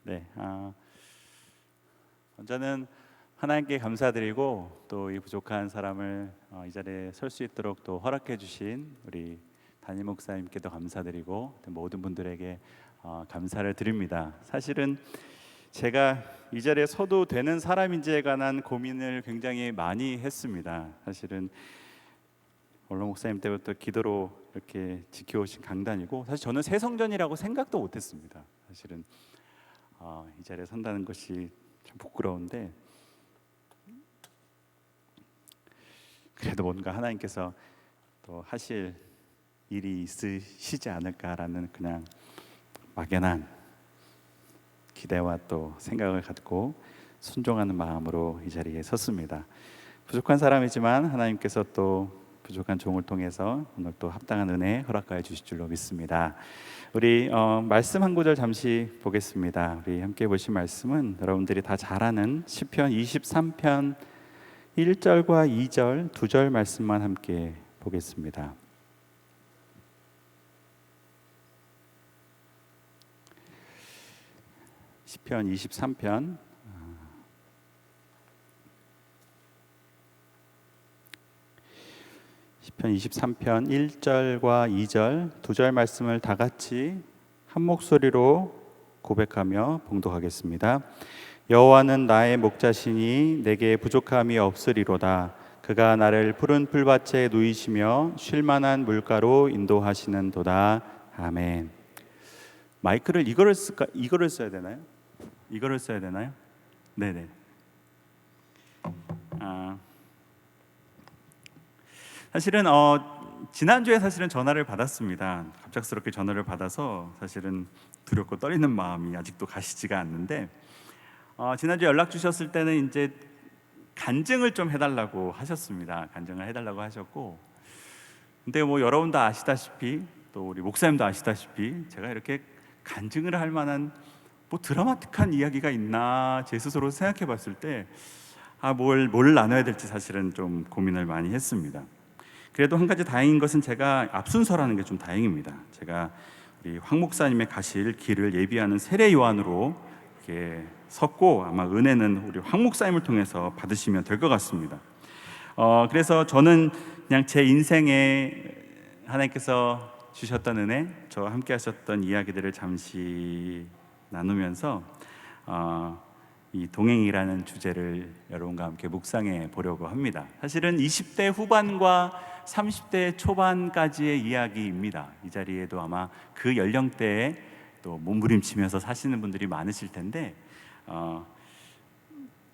네, 먼저는 하나님께 감사드리고 또 이 부족한 사람을 이 자리에 설 수 있도록 또 허락해 주신 우리 담임 목사님께도 감사드리고 또 모든 분들에게 감사를 드립니다. 사실은 제가 이 자리에 서도 되는 사람인지에 관한 고민을 굉장히 많이 했습니다. 사실은 원로 목사님 때부터 기도로 이렇게 지켜오신 강단이고, 사실 저는 새성전이라고 생각도 못했습니다. 사실은 이 자리에 선다는 것이 참 부끄러운데, 그래도 뭔가 하나님께서 또 하실 일이 있으시지 않을까라는 그냥 막연한 기대와 또 생각을 갖고 순종하는 마음으로 이 자리에 섰습니다. 부족한 사람이지만 하나님께서 또 부족한 종을 통해서 오늘 또 합당한 은혜 허락하여 주실 줄로 믿습니다. 우리 말씀 한 구절 잠시 보겠습니다. 우리 함께 보신 말씀은 여러분들이 다 잘 아는 시편 23편 1절과 2절 두 절 말씀만 함께 보겠습니다. 시편 23편 1절과 2절 두 절 말씀을 다 같이 한 목소리로 고백하며 봉독하겠습니다. 여호와는 나의 목자시니 내게 부족함이 없으리로다. 그가 나를 푸른 풀밭에 누이시며 쉴 만한 물가로 인도하시는도다. 아멘. 마이크를 이거를 쓸까? 이거를 써야 되나요? 이거를 써야 되나요? 네네. 사실은 지난주에 사실은 전화를 받았습니다. 갑작스럽게 전화를 받아서 사실은 두렵고 떨리는 마음이 아직도 가시지가 않는데, 지난주에 연락 주셨을 때는 이제 간증을 좀 해달라고 하셨습니다. 간증을 해달라고 하셨고, 근데 뭐 여러분도 아시다시피 또 우리 목사님도 아시다시피 제가 이렇게 간증을 할 만한 뭐 드라마틱한 이야기가 있나 제 스스로 생각해 봤을 때 뭘 나눠야 될지 사실은 좀 고민을 많이 했습니다. 그래도 한 가지 다행인 것은 제가 앞순서라는 게 좀 다행입니다. 제가 우리 황 목사님의 가실 길을 예비하는 세례 요한으로 이렇게 섰고, 아마 은혜는 우리 황 목사님을 통해서 받으시면 될 것 같습니다. 그래서 저는 그냥 제 인생에 하나님께서 주셨던 은혜, 저와 함께 하셨던 이야기들을 잠시 나누면서 이 동행이라는 주제를 여러분과 함께 묵상해 보려고 합니다. 사실은 20대 후반과 30대 초반까지의 이야기입니다. 이 자리에도 아마 그 연령대에 또 몸부림치면서 사시는 분들이 많으실 텐데,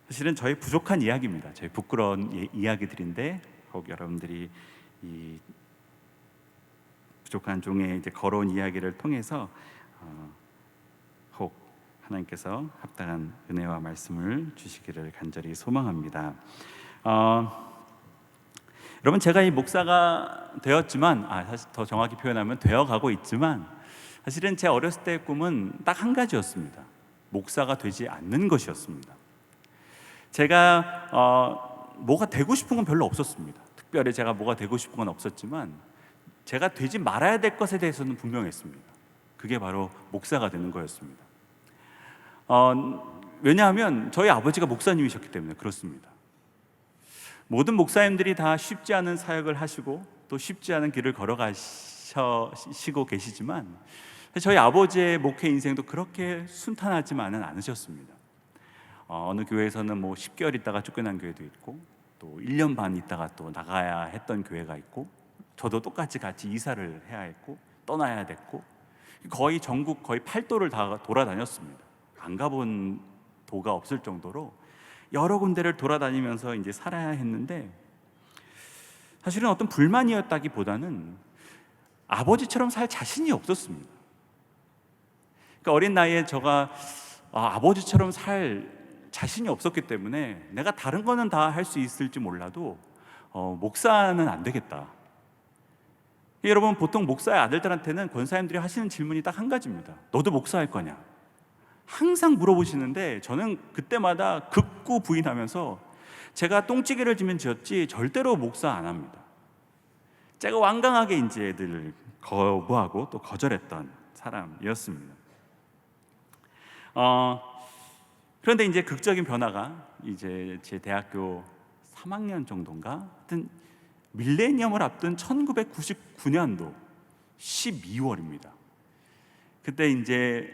사실은 저희 부족한 이야기입니다. 저희 부끄러운 이야기들인데, 혹 여러분들이 이 부족한 종의 이제 걸어온 이야기를 통해서 혹 하나님께서 합당한 은혜와 말씀을 주시기를 간절히 소망합니다. 여러분, 제가 이 목사가 되었지만, 사실 더 정확히 표현하면 되어가고 있지만, 사실은 제 어렸을 때의 꿈은 딱 한 가지였습니다. 목사가 되지 않는 것이었습니다. 제가 뭐가 되고 싶은 건 별로 없었습니다. 특별히 제가 뭐가 되고 싶은 건 없었지만, 제가 되지 말아야 될 것에 대해서는 분명했습니다. 그게 바로 목사가 되는 거였습니다. 왜냐하면 저희 아버지가 목사님이셨기 때문에 그렇습니다. 모든 목사님들이 다 쉽지 않은 사역을 하시고 또 쉽지 않은 길을 걸어가시고 계시지만, 저희 아버지의 목회 인생도 그렇게 순탄하지만은 않으셨습니다. 어느 교회에서는 뭐 10개월 있다가 쫓겨난 교회도 있고, 또 1년 반 있다가 또 나가야 했던 교회가 있고, 저도 똑같이 같이 이사를 해야 했고 떠나야 됐고, 거의 전국 거의 8도를 다 돌아다녔습니다. 안 가본 도가 없을 정도로 여러 군데를 돌아다니면서 이제 살아야 했는데, 사실은 어떤 불만이었다기보다는 아버지처럼 살 자신이 없었습니다. 그러니까 어린 나이에 제가 아버지처럼 살 자신이 없었기 때문에 내가 다른 거는 다 할 수 있을지 몰라도 목사는 안 되겠다. 여러분, 보통 목사의 아들들한테는 권사님들이 하시는 질문이 딱 한 가지입니다. 너도 목사할 거냐? 항상 물어보시는데, 저는 그때마다 극구 부인하면서 제가 똥찌개를 지면 지었지 절대로 목사 안 합니다. 제가 완강하게 이제 애들을 거부하고 또 거절했던 사람이었습니다. 어, 그런데 이제 극적인 변화가 이제 제 대학교 3학년 정도인가 하여튼 밀레니엄을 앞둔 1999년도 12월입니다. 그때 이제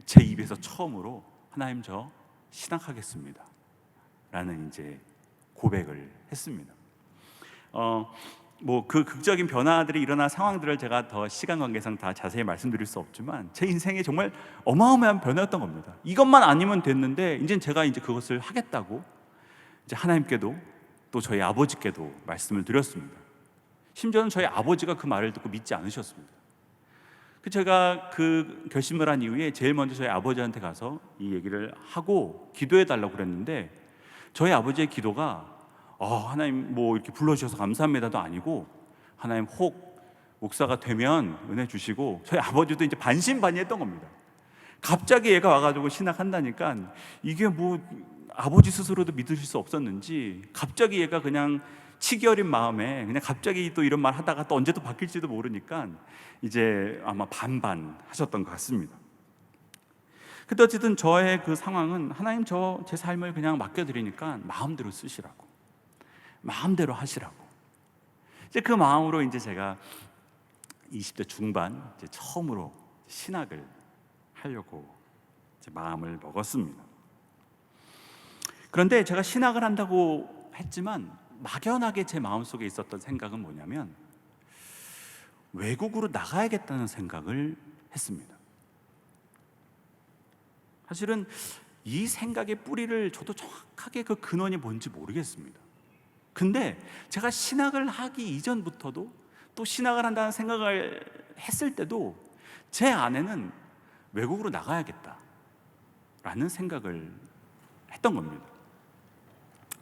제 입에서 처음으로 하나님 저 신학하겠습니다 라는 이제 고백을 했습니다. 뭐 그 극적인 변화들이 일어난 상황들을 제가 더 시간 관계상 다 자세히 말씀드릴 수 없지만 제 인생에 정말 어마어마한 변화였던 겁니다. 이것만 아니면 됐는데 이제 제가 이제 그것을 하겠다고 이제 하나님께도 또 저희 아버지께도 말씀을 드렸습니다. 심지어는 저희 아버지가 그 말을 듣고 믿지 않으셨습니다. 제가 그 결심을 한 이후에 제일 먼저 저희 아버지한테 가서 이 얘기를 하고 기도해 달라고 그랬는데 저희 아버지의 기도가 하나님 뭐 이렇게 불러주셔서 감사합니다도 아니고 하나님 혹 목사가 되면 은혜 주시고 저희 아버지도 이제 반신반의했던 겁니다. 갑자기 얘가 와가지고 신학한다니까 이게 뭐 아버지 스스로도 믿으실 수 없었는지 갑자기 얘가 그냥 치기 어린 마음에 그냥 갑자기 또 이런 말 하다가 또 언제 또 바뀔지도 모르니까 이제 아마 반반 하셨던 것 같습니다. 근데 어쨌든 저의 그 상황은 하나님 저 제 삶을 그냥 맡겨드리니까 마음대로 쓰시라고 마음대로 하시라고 이제 그 마음으로 이제 제가 20대 중반 이제 처음으로 신학을 하려고 이제 마음을 먹었습니다. 그런데 제가 신학을 한다고 했지만 막연하게 제 마음속에 있었던 생각은 뭐냐면 외국으로 나가야겠다는 생각을 했습니다. 사실은 이 생각의 뿌리를 저도 정확하게 그 근원이 뭔지 모르겠습니다. 근데 제가 신학을 하기 이전부터도 또 신학을 한다는 생각을 했을 때도 제 안에는 외국으로 나가야겠다라는 생각을 했던 겁니다.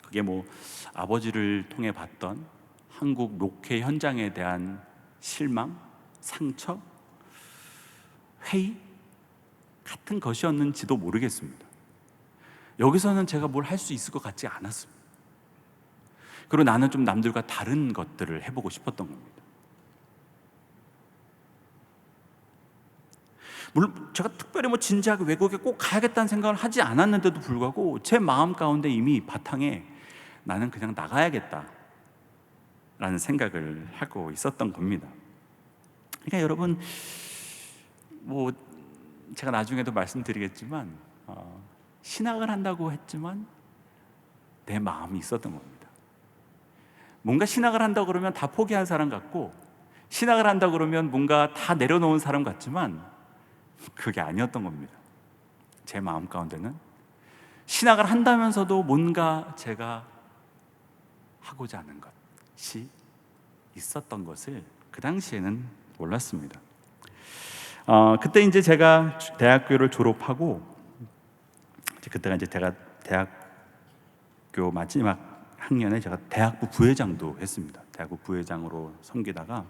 그게 뭐 아버지를 통해 봤던 한국 목회 현장에 대한 실망, 상처, 회의 같은 것이었는지도 모르겠습니다. 여기서는 제가 뭘 할 수 있을 것 같지 않았습니다. 그리고 나는 좀 남들과 다른 것들을 해보고 싶었던 겁니다. 물론 제가 특별히 뭐 진지하게 외국에 꼭 가야겠다는 생각을 하지 않았는데도 불구하고 제 마음 가운데 이미 바탕에 나는 그냥 나가야겠다라는 생각을 하고 있었던 겁니다. 그러니까 여러분 뭐 제가 나중에도 말씀드리겠지만 신학을 한다고 했지만 내 마음이 있었던 겁니다. 뭔가 신학을 한다고 그러면 다 포기한 사람 같고 신학을 한다고 그러면 뭔가 다 내려놓은 사람 같지만 그게 아니었던 겁니다. 제 마음 가운데는 신학을 한다면서도 뭔가 제가 하고자 하는 것이 있었던 것을 그 당시에는 몰랐습니다. 그때 이제 제가 대학교를 졸업하고 그때가 이제 제가 대학교 마지막 학년에 제가 대학부 부회장도 했습니다. 대학부 부회장으로 섬기다가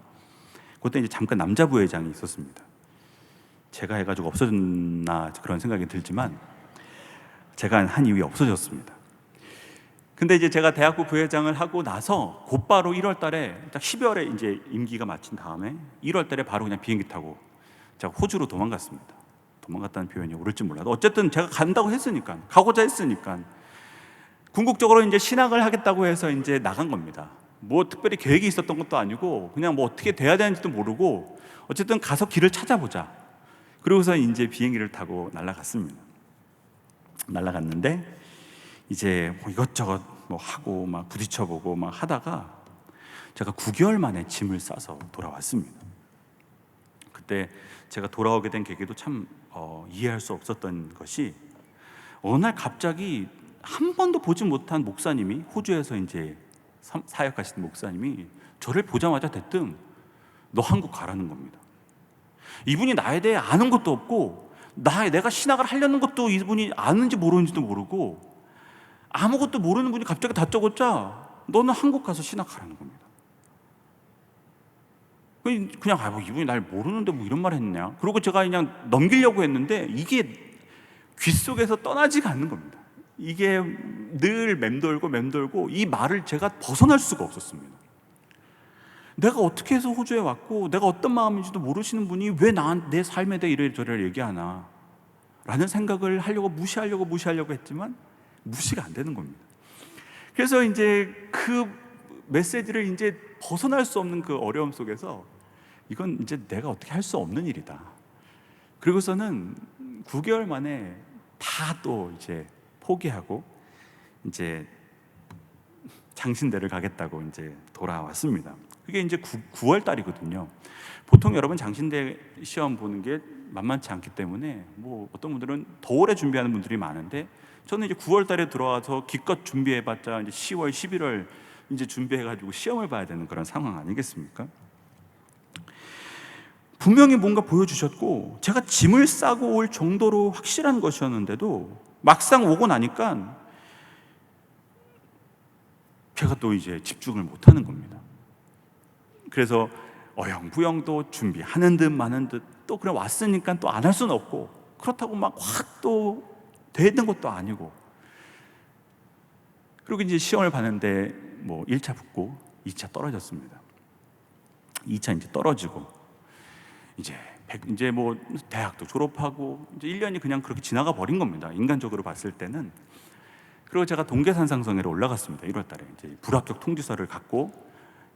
그때 이제 잠깐 남자 부회장이 있었습니다. 제가 해가지고 없어졌나 그런 생각이 들지만 제가 한 이후에 없어졌습니다. 근데 이제 제가 대학부 부회장을 하고 나서 곧바로 1월 달에 딱 12월에 이제 임기가 마친 다음에 1월 달에 바로 그냥 비행기 타고 제가 호주로 도망갔습니다. 도망갔다는 표현이 옳을지 몰라도 어쨌든 제가 간다고 했으니까 가고자 했으니까 궁극적으로 이제 신학을 하겠다고 해서 이제 나간 겁니다. 뭐 특별히 계획이 있었던 것도 아니고 그냥 뭐 어떻게 돼야 되는지도 모르고 어쨌든 가서 길을 찾아보자. 그러고서 이제 비행기를 타고 날아갔습니다. 날아갔는데 이제 뭐 이것저것 뭐 하고 막 부딪혀보고 막 하다가 제가 9개월 만에 짐을 싸서 돌아왔습니다. 그때 제가 돌아오게 된 계기도 참 이해할 수 없었던 것이 어느 날 갑자기 한 번도 보지 못한 목사님이 호주에서 이제 사역하시는 목사님이 저를 보자마자 대뜸 너 한국 가라는 겁니다. 이분이 나에 대해 아는 것도 없고 내가 신학을 하려는 것도 이분이 아는지 모르는지도 모르고 아무것도 모르는 분이 갑자기 다짜고짜 너는 한국 가서 신학하라는 겁니다. 그냥 뭐 이분이 날 모르는데 뭐 이런 말 했냐. 그리고 제가 그냥 넘기려고 했는데 이게 귓속에서 떠나지가 않는 겁니다. 이게 늘 맴돌고 이 말을 제가 벗어날 수가 없었습니다. 내가 어떻게 해서 호주에 왔고 내가 어떤 마음인지도 모르시는 분이 왜 내 삶에 대해 이래저래 얘기하나 라는 생각을 하려고 무시하려고 했지만 무시가 안 되는 겁니다. 그래서 이제 그 메시지를 이제 벗어날 수 없는 그 어려움 속에서 이건 이제 내가 어떻게 할 수 없는 일이다. 그리고서는 9개월 만에 다 또 이제 포기하고 이제 장신대를 가겠다고 이제 돌아왔습니다. 그게 이제 9월 달이거든요. 보통 여러분 장신대 시험 보는 게 만만치 않기 때문에 뭐 어떤 분들은 더 오래 준비하는 분들이 많은데 저는 이제 9월 달에 들어와서 기껏 준비해봤자 이제 10월, 11월 이제 준비해가지고 시험을 봐야 되는 그런 상황 아니겠습니까? 분명히 뭔가 보여주셨고 제가 짐을 싸고 올 정도로 확실한 것이었는데도 막상 오고 나니까 제가 또 이제 집중을 못하는 겁니다. 그래서 어영부영도 준비하는 듯 마는 듯 또 그래 왔으니까 또 안 할 수는 없고 그렇다고 막 확 또 되는 것도 아니고 그리고 이제 시험을 봤는데 뭐 1차 붙고 2차 떨어졌습니다. 2차 이제 떨어지고 이제 뭐 대학도 졸업하고 이제 1년이 그냥 그렇게 지나가 버린 겁니다. 인간적으로 봤을 때는. 그리고 제가 동계산상성회로 올라갔습니다. 1월 달에 이제 불합격 통지서를 갖고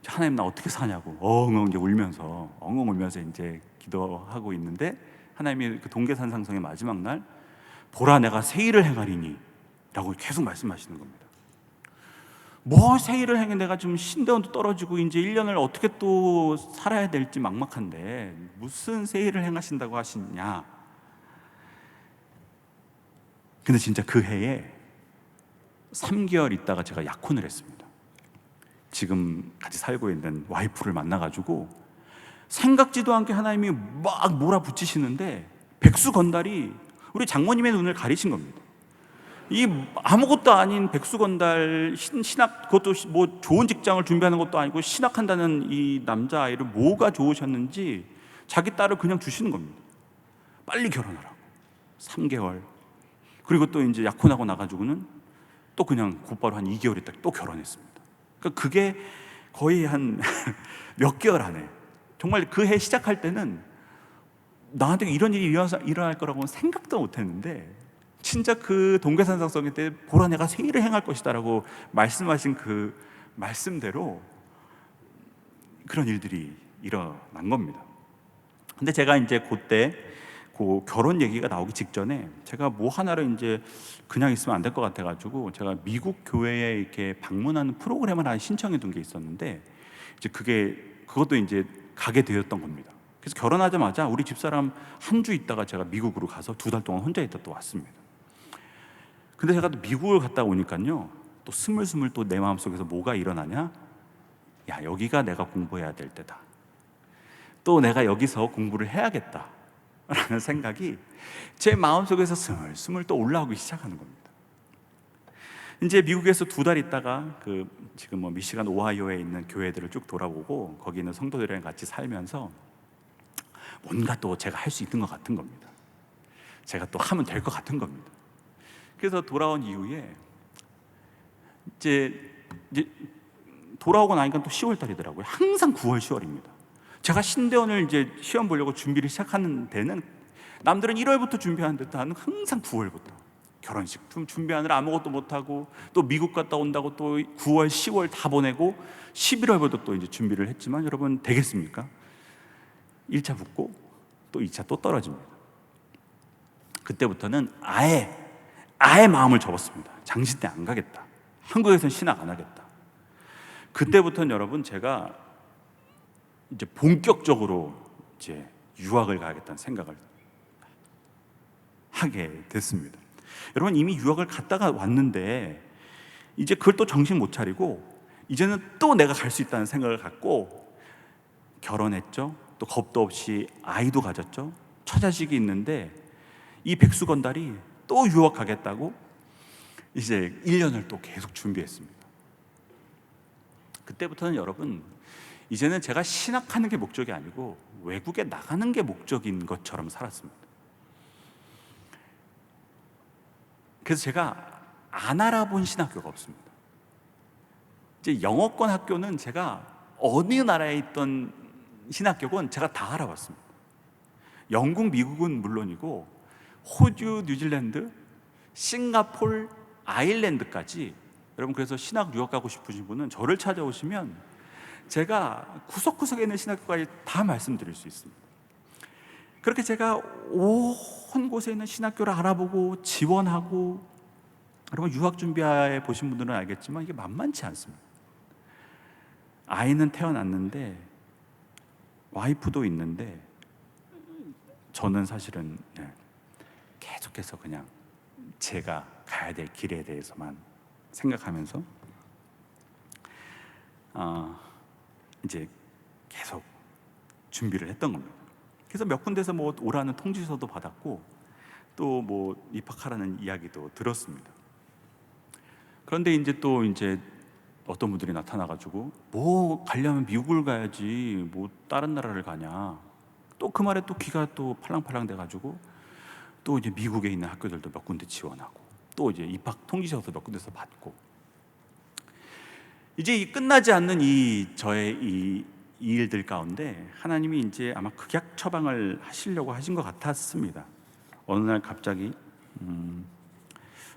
하나님 나 어떻게 사냐고 엉엉 이제 울면서 이제 기도하고 있는데 하나님이 그 동계산상성회 마지막 날 보라 내가 새 일을 행하리니 라고 계속 말씀하시는 겁니다. 뭐 새 일을 행해 내가 지금 신대원도 떨어지고 이제 1년을 어떻게 또 살아야 될지 막막한데 무슨 새 일을 행하신다고 하시냐. 근데 진짜 그 해에 3개월 있다가 제가 약혼을 했습니다. 지금 같이 살고 있는 와이프를 만나가지고 생각지도 않게 하나님이 막 몰아붙이시는데 백수건달이 우리 장모님의 눈을 가리신 겁니다. 이 아무것도 아닌 백수건달 신학, 그것도 뭐 좋은 직장을 준비하는 것도 아니고 신학한다는 이 남자아이를 뭐가 좋으셨는지 자기 딸을 그냥 주시는 겁니다. 빨리 결혼하라고. 3개월. 그리고 또 이제 약혼하고 나가지고는 또 그냥 곧바로 한 2개월 있다 또 결혼했습니다. 그러니까 그게 거의 한 몇 개월 안에 정말 그 해 시작할 때는 나한테 이런 일이 일어날 거라고는 생각도 못 했는데 진짜 그 동계산상성회 때 보라 내가 새 일을 행할 것이다 라고 말씀하신 그 말씀대로 그런 일들이 일어난 겁니다. 근데 제가 이제 그때 그 결혼 얘기가 나오기 직전에 제가 뭐 하나를 이제 그냥 있으면 안 될 것 같아가지고 제가 미국 교회에 이렇게 방문하는 프로그램을 하나 신청해 둔 게 있었는데 이제 그것도 이제 가게 되었던 겁니다. 그래서 결혼하자마자 우리 집사람 한 주 있다가 제가 미국으로 가서 2달 동안 혼자 있다 또 왔습니다. 근데 제가 또 미국을 갔다 오니까요 또 스물스물 또 내 마음속에서 뭐가 일어나냐, 야 여기가 내가 공부해야 될 때다, 또 내가 여기서 공부를 해야겠다 라는 생각이 제 마음속에서 스물스물 또 올라오기 시작하는 겁니다. 이제 미국에서 2달 있다가 지금 뭐 미시간 오하이오에 있는 교회들을 쭉 돌아보고 거기 있는 성도들이랑 같이 살면서 뭔가 또 제가 할 수 있는 것 같은 겁니다. 제가 또 하면 될 것 같은 겁니다. 그래서 돌아온 이후에 이제 돌아오고 나니까 또 10월 달이더라고요. 항상 9월, 10월입니다. 제가 신대원을 이제 시험 보려고 준비를 시작하는 데는 남들은 1월부터 준비하는데 나는 항상 9월부터 결혼식 준비하느라 아무것도 못하고 또 미국 갔다 온다고 또 9월, 10월 다 보내고 11월부터 또 이제 준비를 했지만 여러분 되겠습니까? 1차 붙고 또 2차 또 떨어집니다. 그때부터는 아예 마음을 접었습니다. 장신대 안 가겠다. 한국에서는 신학 안 하겠다. 그때부터는 여러분 제가 이제 본격적으로 이제 유학을 가야겠다는 생각을 하게 됐습니다. 여러분 이미 유학을 갔다가 왔는데 이제 그걸 또 정신 못 차리고 이제는 또 내가 갈 수 있다는 생각을 갖고 결혼했죠. 또 겁도 없이 아이도 가졌죠. 처자식이 있는데 이 백수건달이 또 유학 가겠다고 이제 1년을 또 계속 준비했습니다. 그때부터는 여러분 이제는 제가 신학하는 게 목적이 아니고 외국에 나가는 게 목적인 것처럼 살았습니다. 그래서 제가 안 알아본 신학교가 없습니다. 이제 영어권 학교는 제가 어느 나라에 있던 신학교건 제가 다 알아봤습니다. 영국, 미국은 물론이고 호주, 뉴질랜드, 싱가폴, 아일랜드까지. 여러분, 그래서 신학 유학 가고 싶으신 분은 저를 찾아오시면 제가 구석구석에 있는 신학교까지 다 말씀드릴 수 있습니다. 그렇게 제가 온 곳에 있는 신학교를 알아보고 지원하고, 여러분 유학 준비해 보신 분들은 알겠지만 이게 만만치 않습니다. 아이는 태어났는데, 와이프도 있는데, 저는 사실은 계속해서 그냥 제가 가야 될 길에 대해서만 생각하면서 이제 계속 준비를 했던 겁니다. 그래서 몇 군데서 뭐 오라는 통지서도 받았고, 또 뭐 입학하라는 이야기도 들었습니다. 그런데 이제 어떤 분들이 나타나가지고, 뭐 가려면 미국을 가야지 뭐 다른 나라를 가냐, 또 그 말에 또 귀가 또 팔랑팔랑 돼가지고 또 이제 미국에 있는 학교들도 몇 군데 지원하고, 또 이제 입학 통지서도 몇 군데서 받고, 이제 이 끝나지 않는 저의 이 일들 가운데 하나님이 이제 아마 극약 처방을 하시려고 하신 것 같았습니다. 어느 날 갑자기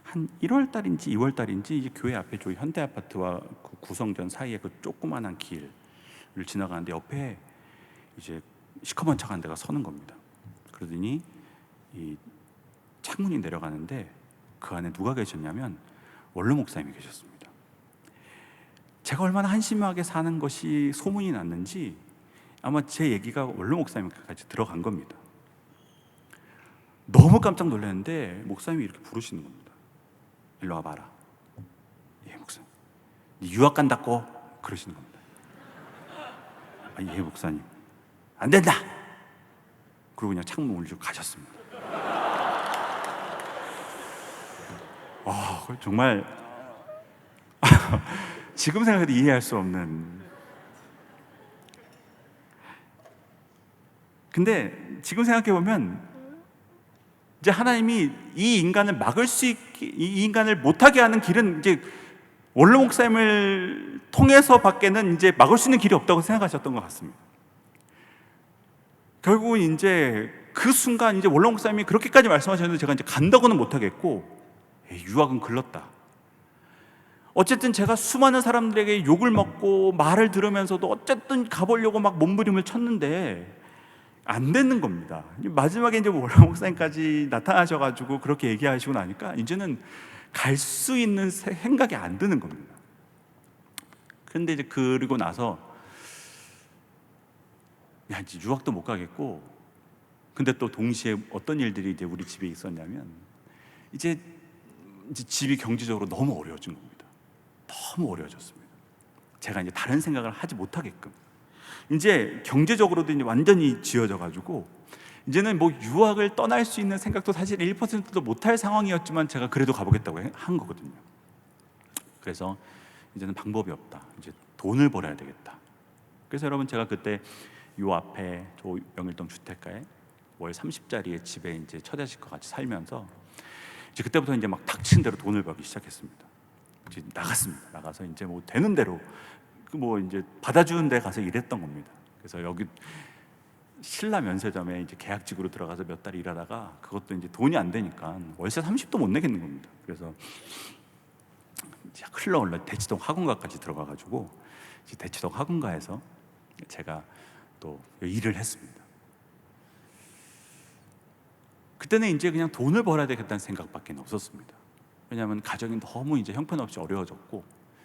한 1월 달인지 2월 달인지 이제 교회 앞에 저희 현대 아파트와 그 구성전 사이에 그 조그만한 길을 지나가는데 옆에 이제 시커먼 차가 한 대가 서는 겁니다. 그러더니 이 창문이 내려가는데 그 안에 누가 계셨냐면 원로 목사님이 계셨습니다. 제가 얼마나 한심하게 사는 것이 소문이 났는지 아마 제 얘기가 원로 목사님까지 들어간 겁니다. 너무 깜짝 놀랐는데 목사님이 이렇게 부르시는 겁니다. 일로 와봐라. 예, 목사님. 네 유학 간다고 그러시는 겁니다. 예, 목사님. 안 된다. 그리고 그냥 창문 올리고 가셨습니다. 정말 지금 생각해도 이해할 수 없는. 근데 지금 생각해 보면 이제 하나님이 이 인간을 막을 수 있게, 이 인간을 못하게 하는 길은 이제 원로 목사님을 통해서밖에는 이제 막을 수 있는 길이 없다고 생각하셨던 것 같습니다. 결국은 이제 그 순간 이제 원로 목사님이 그렇게까지 말씀하셨는데 제가 이제 간다고는 못하겠고, 유학은 글렀다. 어쨌든 제가 수많은 사람들에게 욕을 먹고 말을 들으면서도 어쨌든 가보려고 막 몸부림을 쳤는데 안 되는 겁니다. 마지막에 이제 원로 목사님까지 나타나셔가지고 그렇게 얘기하시고 나니까 이제는 갈 수 있는 생각이 안 드는 겁니다. 그런데 이제 그리고 나서 이제 유학도 못 가겠고, 근데 또 동시에 어떤 일들이 이제 우리 집에 있었냐면 이제 집이 경제적으로 너무 어려워진 겁니다. 너무 어려워졌습니다. 제가 이제 다른 생각을 하지 못하게끔 이제 경제적으로도 이제 완전히 쥐어져 가지고 이제는 뭐 유학을 떠날 수 있는 생각도 사실 1%도 못할 상황이었지만 제가 그래도 가보겠다고 한 거거든요. 그래서 이제는 방법이 없다. 이제 돈을 벌어야 되겠다. 그래서 여러분 제가 그때 요 앞에 저 영일동 주택가에 월 30짜리의 집에 이제 처자식과 같이 살면서 이제 그때부터 이제 막 닥친 대로 돈을 벌기 시작했습니다. 이제 나갔습니다. 나가서 이제 뭐 되는 대로 뭐 이제 받아주는 데 가서 일했던 겁니다. 그래서 여기 신라 면세점에 이제 계약직으로 들어가서 몇 달 일하다가 그것도 이제 돈이 안 되니까 월세 30도 못 내겠는 겁니다. 그래서 흘러올라 대치동 학원가까지 들어가가지고 대치동 학원가에서 제가 또 일을 했습니다. 그때는 이제 그냥 돈을 벌어야 되겠다는 생각밖에 없었습니다. 왜냐하면 가정이 너무 이제 형편없이 어려워졌고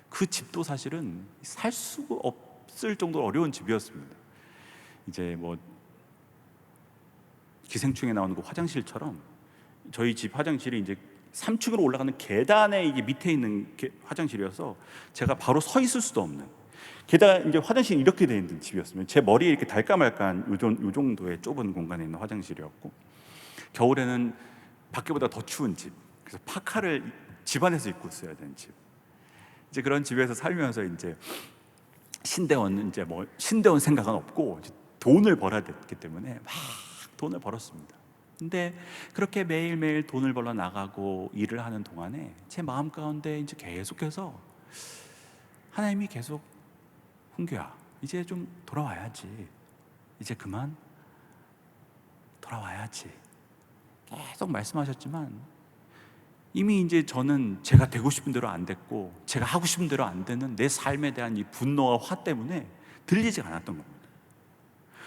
그 집도 사실은 살 수가 없을 정도로 어려운 집이었습니다. 이제 뭐 기생충에 나오는 그 화장실처럼 저희 집 화장실이 이제 3층으로 올라가는 계단에 이게 밑에 있는 화장실이어서 제가 바로 서 있을 수도 없는, 게다가 이제 화장실이 이렇게 돼 있는 집이었으면 제 머리에 이렇게 달까 말까한 요 정도의 좁은 공간에 있는 화장실이었고, 겨울에는 밖에보다 더 추운 집, 그래서 파카를 집 안에서 입고 있어야 되는 집, 이제 그런 집에서 살면서 이제 신대원 생각은 없고 이제 돈을 벌어야 됐기 때문에 막 돈을 벌었습니다. 근데 그렇게 매일매일 돈을 벌러 나가고 일을 하는 동안에 제 마음 가운데 이제 계속해서 하나님이 계속, 훈규야 이제 좀 돌아와야지, 이제 그만 돌아와야지, 계속 말씀하셨지만 이미 이제 저는 제가 되고 싶은 대로 안 됐고 제가 하고 싶은 대로 안 되는 내 삶에 대한 이 분노와 화 때문에 들리지 않았던 겁니다.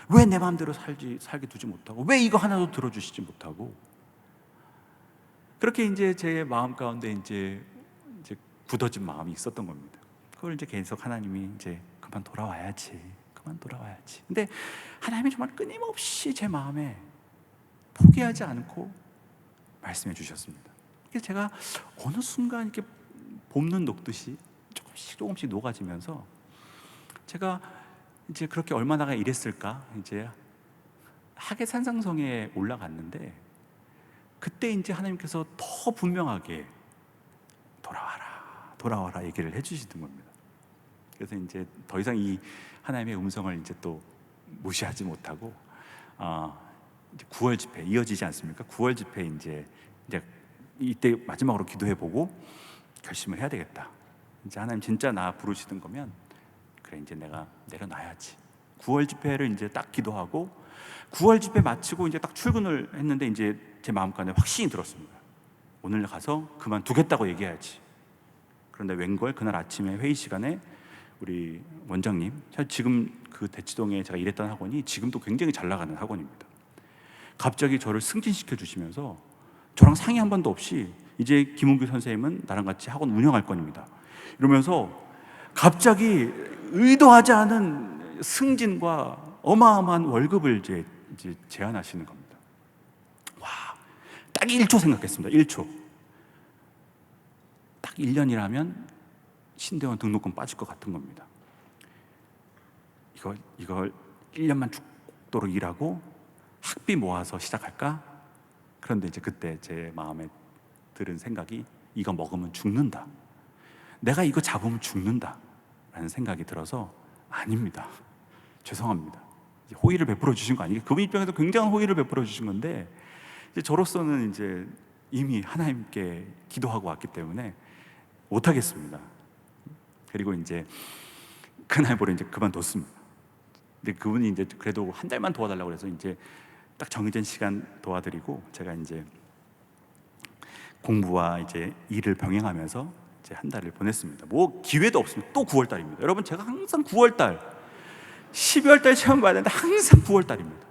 왜 내 마음대로 살게 두지 못하고, 왜 이거 하나도 들어주시지 못하고, 그렇게 이제 제 마음 가운데 이제 굳어진 마음이 있었던 겁니다. 그걸 이제 계속 하나님이 이제 그만 돌아와야지. 근데 하나님이 정말 끊임없이 제 마음에 포기하지 않고 말씀해 주셨습니다. 그래서 제가 어느 순간 이렇게 봄눈 녹듯이 조금씩 녹아지면서 제가 이제 그렇게 얼마나 일했을까, 이제 하계 산상성에 올라갔는데 그때 이제 하나님께서 더 분명하게 돌아와라 얘기를 해주시던 겁니다. 그래서 이제 더 이상 이 하나님의 음성을 이제 또 무시하지 못하고 이제 9월 집회 이어지지 않습니까? 9월 집회 이제 이때 마지막으로 기도해보고 결심을 해야 되겠다. 이제 하나님 진짜 나 부르시던 거면 그래, 이제 내가 내려놔야지. 9월 집회를 이제 딱 기도하고 9월 집회 마치고 이제 딱 출근을 했는데 이제 제 마음가에 확신이 들었습니다. 오늘 가서 그만두겠다고 얘기해야지. 그런데 웬걸 그날 아침에 회의 시간에 우리 원장님, 지금 그 대치동에 제가 일했던 학원이 지금도 굉장히 잘 나가는 학원입니다. 갑자기 저를 승진시켜 주시면서 저랑 상의 한 번도 없이 이제 김은규 선생님은 나랑 같이 학원 운영할 겁니다. 이러면서 갑자기 의도하지 않은 승진과 어마어마한 월급을 이제 제안하시는 겁니다. 와, 딱 1초 생각했습니다. 1초. 딱 1년이라면 신대원 등록금 빠질 것 같은 겁니다. 이걸 1년만 죽도록 일하고 학비 모아서 시작할까? 그런데 이제 그때 제 마음에 들은 생각이 이거 먹으면 죽는다. 내가 이거 잡으면 죽는다 라는 생각이 들어서 아닙니다. 죄송합니다. 호의를 베풀어 주신 거 아니에요? 그분 입장에서 굉장한 호의를 베풀어 주신 건데 이제 저로서는 이제 이미 하나님께 기도하고 왔기 때문에 못하겠습니다. 그리고 이제 그날 보러 이제 그만뒀습니다. 근데 그분이 이제 그래도 한 달만 도와달라고 해서 이제 딱 정해진 시간 도와드리고 제가 이제 공부와 이제 일을 병행하면서 이제 한 달을 보냈습니다. 뭐 기회도 없습니다. 또 9월 달입니다. 여러분, 제가 항상 9월 달, 12월 달 시험 봐야 되는데 항상 9월 달입니다.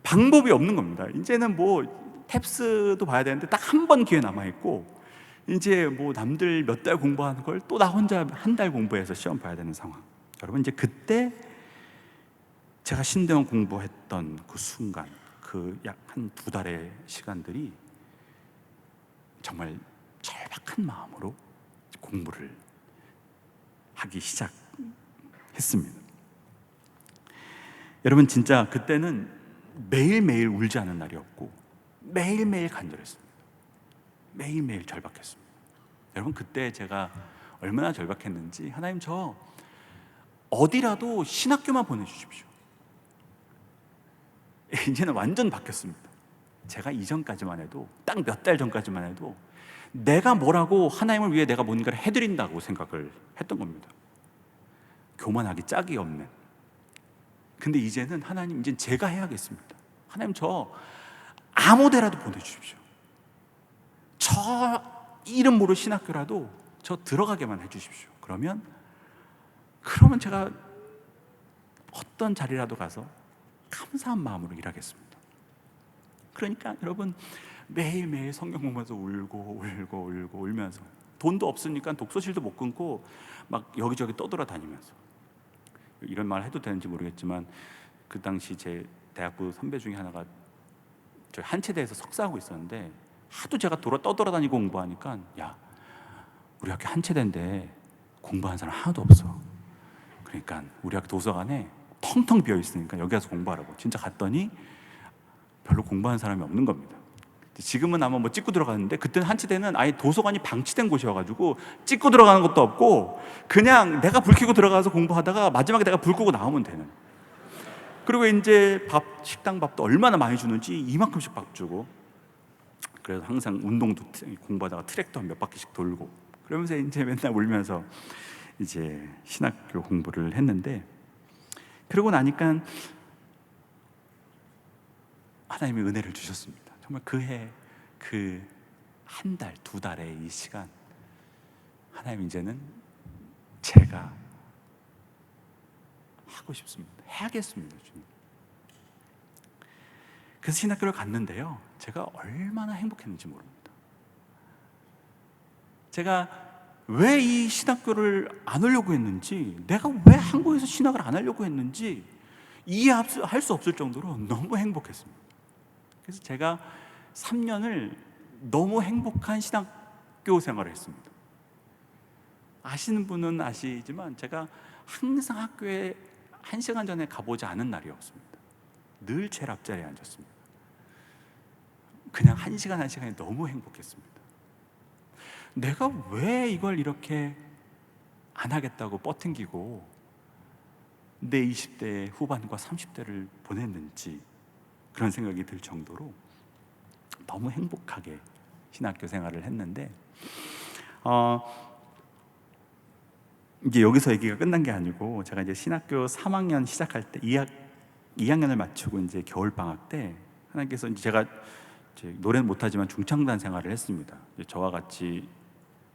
방법이 없는 겁니다. 이제는 뭐 탭스도 봐야 되는데 딱 한 번 기회 남아 있고 이제 뭐 남들 몇 달 공부하는 걸 또 나 혼자 한 달 공부해서 시험 봐야 되는 상황. 여러분, 이제 그때 제가 신대원 공부했던 그 순간, 그 약 한 2달의 시간들이 정말 절박한 마음으로 공부를 하기 시작했습니다. 여러분, 진짜 그때는 매일매일 울지 않은 날이 없고 매일매일 간절했습니다. 매일매일 절박했습니다. 여러분, 그때 제가 얼마나 절박했는지, 하나님 저 어디라도 신학교만 보내주십시오. 이제는 완전 바뀌었습니다. 제가 이전까지만 해도, 딱 몇 달 전까지만 해도 내가 뭐라고 하나님을 위해 내가 뭔가를 해드린다고 생각을 했던 겁니다. 교만하기 짝이 없는. 근데 이제는 하나님, 이제 제가 해야겠습니다. 하나님 저 아무 데라도 보내주십시오. 저 이름 모를 신학교라도 저 들어가게만 해주십시오. 그러면 제가 어떤 자리라도 가서 감사한 마음으로 일하겠습니다. 그러니까 여러분, 매일매일 성경 보면서 울면서, 돈도 없으니까 독서실도 못 끊고 막 여기저기 떠돌아다니면서, 이런 말 해도 되는지 모르겠지만 그 당시 제 대학부 선배 중에 하나가 저희 한체대에서 석사하고 있었는데 하도 제가 떠돌아다니고 공부하니까, 야, 우리 학교 한체대인데 공부하는 사람 하나도 없어. 그러니까 우리 학교 도서관에 텅텅 비어 있으니까 여기 가서 공부하라고. 진짜 갔더니 별로 공부하는 사람이 없는 겁니다. 지금은 아마 뭐 찍고 들어가는데 그때는 한치대는 아예 도서관이 방치된 곳이어가지고 찍고 들어가는 것도 없고 그냥 내가 불 켜고 들어가서 공부하다가 마지막에 내가 불 끄고 나오면 되는. 그리고 이제 식당 밥도 얼마나 많이 주는지 이만큼씩 밥 주고, 그래서 항상 운동도 공부하다가 트랙도 한 몇 바퀴씩 돌고, 그러면서 이제 맨날 울면서 이제 신학교 공부를 했는데, 그러고 나니까 하나님의 은혜를 주셨습니다. 정말 그해 그 한 달, 두 달의 이 시간, 하나님 이제는 제가 하고 싶습니다. 해야겠습니다, 주님. 그래서 신학교를 갔는데요, 제가 얼마나 행복했는지 모릅니다. 제가 왜 이 신학교를 안 오려고 했는지, 내가 왜 한국에서 신학을 안 하려고 했는지 이해할 수 없을 정도로 너무 행복했습니다. 그래서 제가 3년을 너무 행복한 신학교 생활을 했습니다. 아시는 분은 아시지만 제가 항상 학교에 1시간 전에 가보지 않은 날이 없습니다. 늘 제일 앞자리에 앉았습니다. 그냥 1시간이 너무 행복했습니다. 내가 왜 이걸 이렇게 안 하겠다고 뻗팅기고 내 20대 후반과 30대를 보냈는지 그런 생각이 들 정도로 너무 행복하게 신학교 생활을 했는데, 이제 여기서 얘기가 끝난 게 아니고, 제가 이제 신학교 3학년 시작할 때 2학년을 마치고 이제 겨울 방학 때 하나님께서 이제 제가 이제 노래는 못하지만 중창단 생활을 했습니다. 저와 같이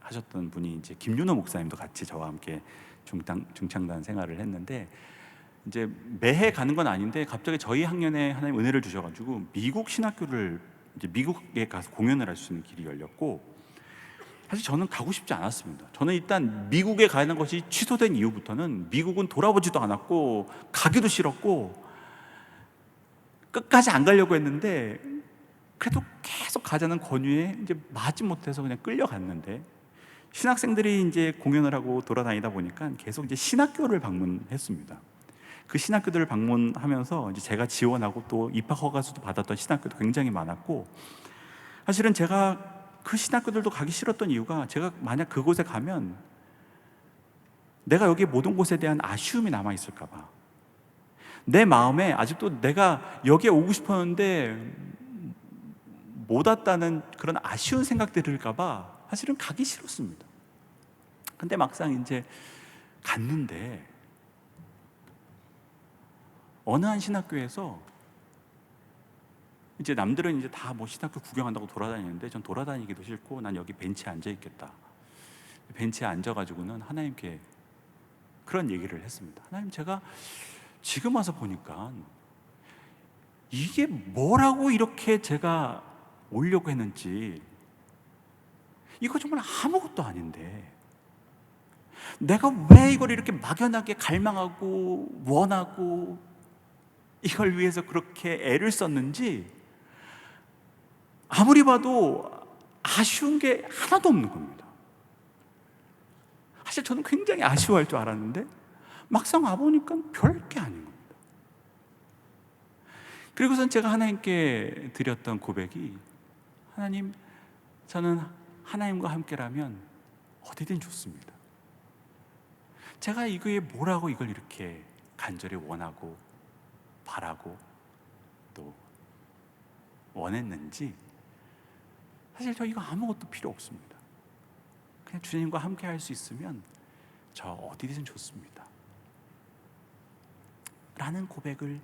하셨던 분이 이제 김윤호 목사님도 같이 저와 함께 중창단 생활을 했는데, 이제 매해 가는 건 아닌데 갑자기 저희 학년에 하나님 은혜를 주셔가지고 미국 신학교를 이제 미국에 가서 공연을 할 수 있는 길이 열렸고, 사실 저는 가고 싶지 않았습니다. 저는 일단 미국에 가는 것이 취소된 이후부터는 미국은 돌아보지도 않았고 가기도 싫었고 끝까지 안 가려고 했는데, 그래도 계속 가자는 권유에 이제 마지 못해서 그냥 끌려갔는데, 신학생들이 이제 공연을 하고 돌아다니다 보니까 계속 이제 신학교를 방문했습니다. 그 신학교들을 방문하면서 이제 제가 지원하고 또 입학 허가서도 받았던 신학교도 굉장히 많았고, 사실은 제가 그 신학교들도 가기 싫었던 이유가, 제가 만약 그곳에 가면 내가 여기 모든 곳에 대한 아쉬움이 남아 있을까 봐, 내 마음에 아직도 내가 여기에 오고 싶었는데 못 왔다는 그런 아쉬운 생각들이 들까 봐 사실은 가기 싫었습니다. 근데 막상 이제 갔는데 어느 한 신학교에서 이제 남들은 이제 다 뭐 신학교 구경한다고 돌아다니는데, 전 돌아다니기도 싫고 난 여기 벤치에 앉아 있겠다. 벤치에 앉아가지고는 하나님께 그런 얘기를 했습니다. 하나님, 제가 지금 와서 보니까 이게 뭐라고 이렇게 제가 오려고 했는지, 이거 정말 아무것도 아닌데 내가 왜 이걸 이렇게 막연하게 갈망하고 원하고 이걸 위해서 그렇게 애를 썼는지 아무리 봐도 아쉬운 게 하나도 없는 겁니다. 사실 저는 굉장히 아쉬워할 줄 알았는데 막상 와보니까 별게 아닌 겁니다. 그리고선 제가 하나님께 드렸던 고백이, 하나님, 저는 하나님과 함께라면 어디든 좋습니다. 제가 이거에 뭐라고 이걸 이렇게 간절히 원하고 바라고 또 원했는지, 사실 저 이거 아무것도 필요 없습니다. 그냥 주님과 함께 할 수 있으면 저 어디든 좋습니다 라는 고백을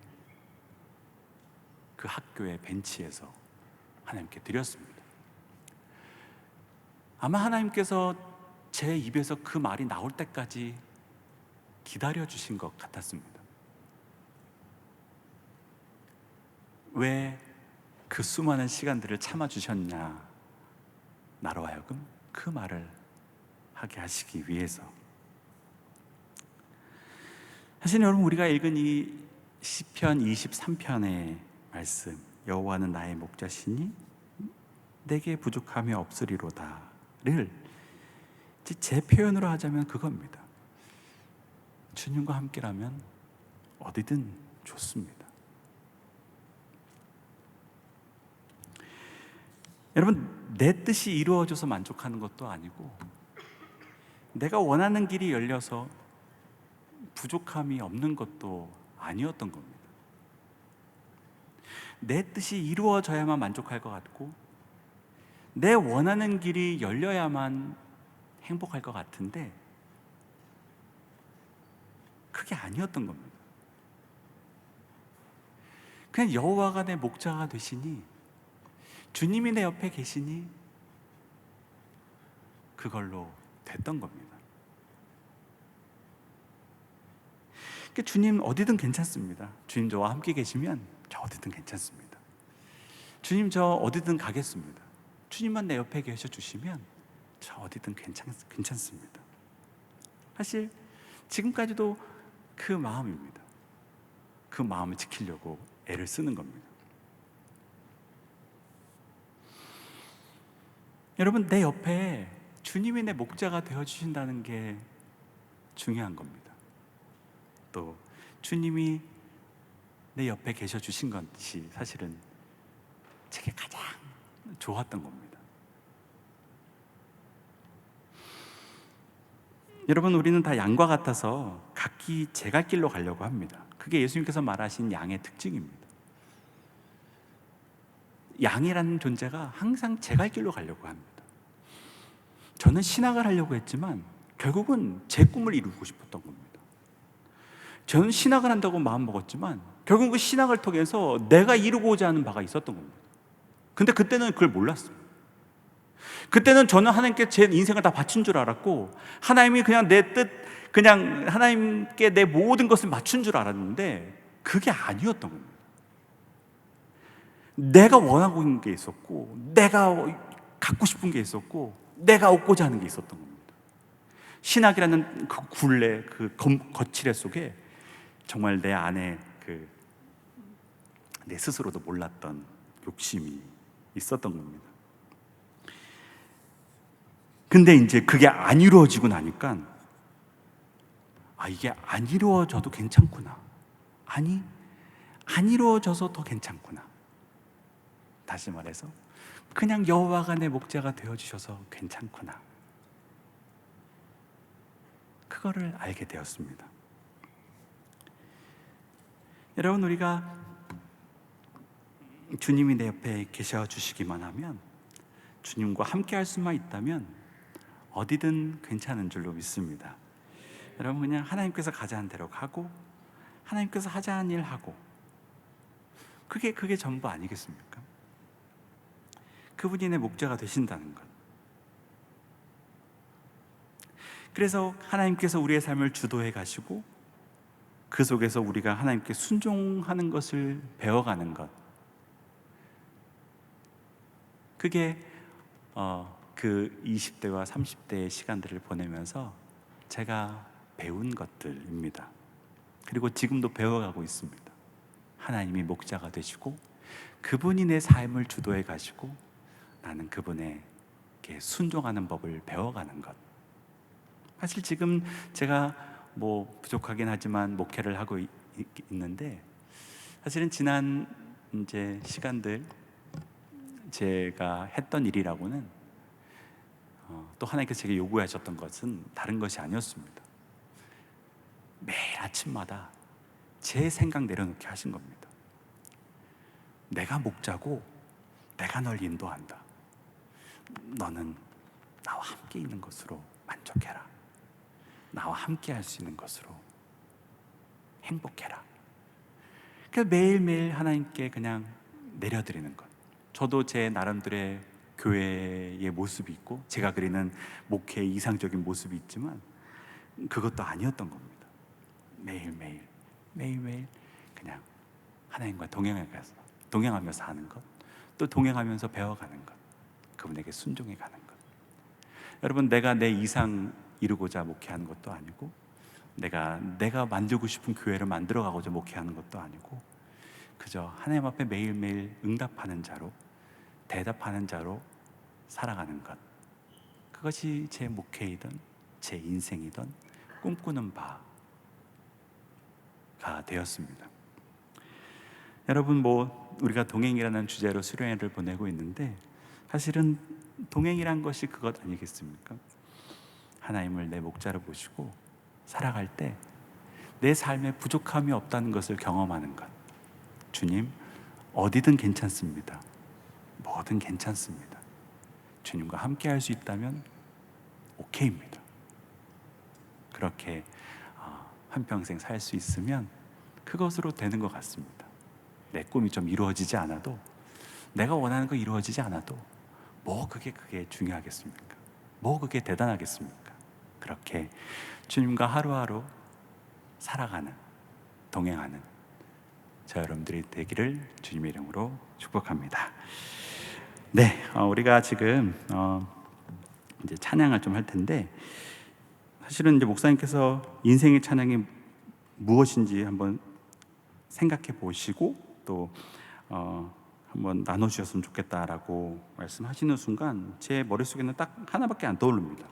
그 학교의 벤치에서 하나님께 드렸습니다. 아마 하나님께서 제 입에서 그 말이 나올 때까지 기다려 주신 것 같았습니다. 왜 그 수많은 시간들을 참아 주셨냐, 나로 하여금 그 말을 하게 하시기 위해서. 사실 여러분, 우리가 읽은 이 시편 23편의 말씀, 여호와는 나의 목자시니 내게 부족함이 없으리로다를 제 표현으로 하자면 그겁니다. 주님과 함께라면 어디든 좋습니다. 여러분, 내 뜻이 이루어져서 만족하는 것도 아니고, 내가 원하는 길이 열려서 부족함이 없는 것도 아니었던 겁니다. 내 뜻이 이루어져야만 만족할 것 같고, 내 원하는 길이 열려야만 행복할 것 같은데 그게 아니었던 겁니다. 그냥 여호와가 내 목자가 되시니 주님이 내 옆에 계시니 그걸로 됐던 겁니다. 그러니까 주님 어디든 괜찮습니다. 주님 저와 함께 계시면 저 어디든 괜찮습니다. 주님 저 어디든 가겠습니다. 주님만 내 옆에 계셔 주시면 저 어디든 괜찮습니다. 사실 지금까지도 그 마음입니다. 그 마음을 지키려고 애를 쓰는 겁니다. 여러분, 내 옆에 주님이 내 목자가 되어주신다는 게 중요한 겁니다. 또 주님이 내 옆에 계셔 주신 것이 사실은 제게 가장 좋았던 겁니다. 여러분, 우리는 다 양과 같아서 각기 제 갈 길로 가려고 합니다. 그게 예수님께서 말하신 양의 특징입니다. 양이라는 존재가 항상 제 갈 길로 가려고 합니다. 저는 신학을 하려고 했지만 결국은 제 꿈을 이루고 싶었던 겁니다. 저는 신학을 한다고 마음먹었지만 결국은 그 신학을 통해서 내가 이루고자 하는 바가 있었던 겁니다. 근데 그때는 그걸 몰랐어요. 그때는 저는 하나님께 제 인생을 다 바친 줄 알았고 하나님이 그냥 내 뜻, 그냥 하나님께 내 모든 것을 맞춘 줄 알았는데 그게 아니었던 겁니다. 내가 원하고 있는 게 있었고 내가 갖고 싶은 게 있었고 내가 얻고자 하는 게 있었던 겁니다. 신학이라는 그 굴레, 그 거칠애 속에 정말 내 안에 내 스스로도 몰랐던 욕심이 있었던 겁니다. 근데 이제 그게 안 이루어지고 나니까 이게 안 이루어져도 괜찮구나. 아니, 안 이루어져서 더 괜찮구나. 다시 말해서 그냥 여호와가 내 목자가 되어주셔서 괜찮구나. 그거를 알게 되었습니다. 여러분, 우리가 주님이 내 옆에 계셔 주시기만 하면, 주님과 함께 할 수만 있다면 어디든 괜찮은 줄로 믿습니다. 여러분, 그냥 하나님께서 가자는 대로 가고 하나님께서 하자는 일 하고 그게 전부 아니겠습니까? 그분이 내 목자가 되신다는 것. 그래서 하나님께서 우리의 삶을 주도해 가시고 그 속에서 우리가 하나님께 순종하는 것을 배워가는 것. 그게 그 20대와 30대의 시간들을 보내면서 제가 배운 것들입니다. 그리고 지금도 배워가고 있습니다. 하나님이 목자가 되시고 그분이 내 삶을 주도해 가시고 나는 그분에게 순종하는 법을 배워가는 것. 사실 지금 제가 부족하긴 하지만 목회를 하고 있는데 사실은 지난 이제 시간들 제가 했던 일이라고는 또 하나님께서 제게 요구하셨던 것은 다른 것이 아니었습니다. 매일 아침마다 제 생각 내려놓게 하신 겁니다. 내가 목자고 내가 널 인도한다. 너는 나와 함께 있는 것으로 만족해라. 나와 함께 할 수 있는 것으로 행복해라. 그래서 매일매일 하나님께 그냥 내려드리는 것. 저도 제 나름대로의 교회의 모습이 있고 제가 그리는 목회의 이상적인 모습이 있지만 그것도 아니었던 겁니다. 매일매일 그냥 하나님과 동행하면서 하는 것, 또 동행하면서 배워가는 것, 그분에게 순종해 가는 것. 여러분, 내가 내 이상 이루고자 목회하는 것도 아니고 내가 만들고 싶은 교회를 만들어가고자 목회하는 것도 아니고 그저 하나님 앞에 매일매일 응답하는 자로, 대답하는 자로 살아가는 것. 그것이 제 목회이든 제 인생이든 꿈꾸는 바가 되었습니다. 여러분, 우리가 동행이라는 주제로 수련회를 보내고 있는데 사실은 동행이란 것이 그것 아니겠습니까? 하나님을 내 목자로 보시고 살아갈 때 내 삶에 부족함이 없다는 것을 경험하는 것. 주님, 어디든 괜찮습니다. 뭐든 괜찮습니다. 주님과 함께 할 수 있다면 오케이입니다. 그렇게 한평생 살 수 있으면 그것으로 되는 것 같습니다. 내 꿈이 좀 이루어지지 않아도 내가 원하는 거 이루어지지 않아도 뭐 그게 중요하겠습니까? 뭐 그게 대단하겠습니까? 그렇게 주님과 하루하루 살아가는, 동행하는 저 여러분들이 되기를 주님의 이름으로 축복합니다. 네, 우리가 지금 이제 찬양을 좀 할 텐데, 사실은 이제 목사님께서 인생의 찬양이 무엇인지 한번 생각해 보시고 또 한번 나눠주셨으면 좋겠다라고 말씀하시는 순간 제 머릿속에는 딱 하나밖에 안 떠오릅니다.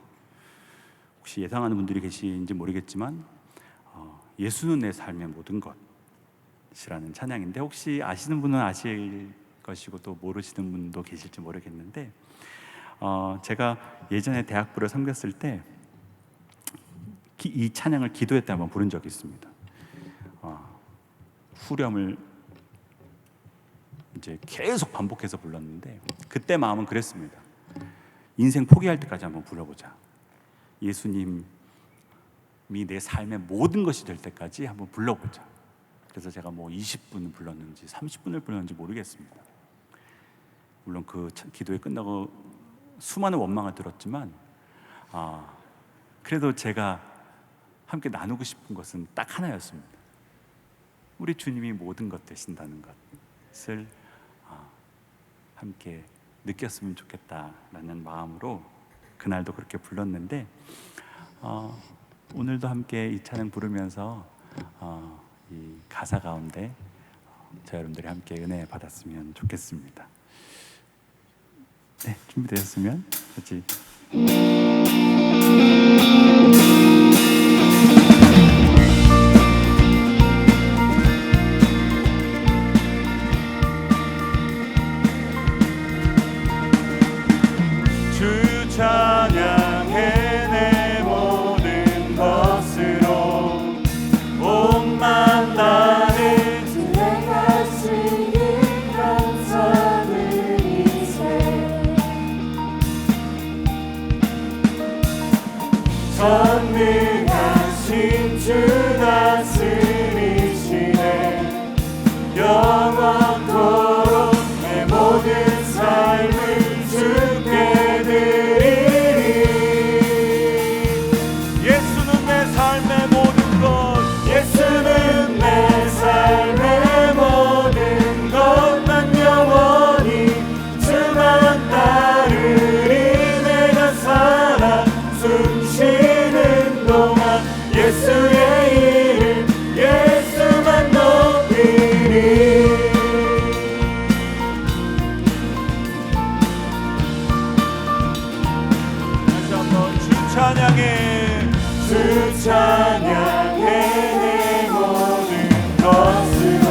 혹시 예상하는 분들이 계신지 모르겠지만 예수는 내 삶의 모든 것이라는 찬양인데, 혹시 아시는 분은 아실 것이고 또 모르시는 분도 계실지 모르겠는데, 제가 예전에 대학부를 섬겼을 때 이 찬양을 기도회 때 한번 부른 적이 있습니다. 후렴을 이제 계속 반복해서 불렀는데, 그때 마음은 그랬습니다. 인생 포기할 때까지 한번 불러보자. 예수님이 내 삶의 모든 것이 될 때까지 한번 불러보자. 그래서 제가 뭐 20분 불렀는지 30분을 불렀는지 모르겠습니다. 물론 그 기도회 끝나고 수많은 원망을 들었지만 그래도 제가 함께 나누고 싶은 것은 딱 하나였습니다. 우리 주님이 모든 것 되신다는 것을 함께 느꼈으면 좋겠다라는 마음으로 그날도 그렇게 불렀는데, 오늘도 함께 이 찬양 부르면서 이 가사 가운데 저 여러분들이 함께 은혜 받았으면 좋겠습니다. 네, 준비되셨으면 같이 주 찬양해 내 모든 것으로 온 만나는 주의 가시기 감사드리세. 전능하신 주 다스리시네. 영원토록 내 모든 삶을 주께 드리리. 예수는 내 삶의 모든 것, 예수는 내 삶의 모든 것만 영원히 주만 따르리. 내가 살아 숨쉬는 동안 예수의 이름 예수만 높이리. 다시 한번 주 찬양해. 주 찬양해 내 모든 것으로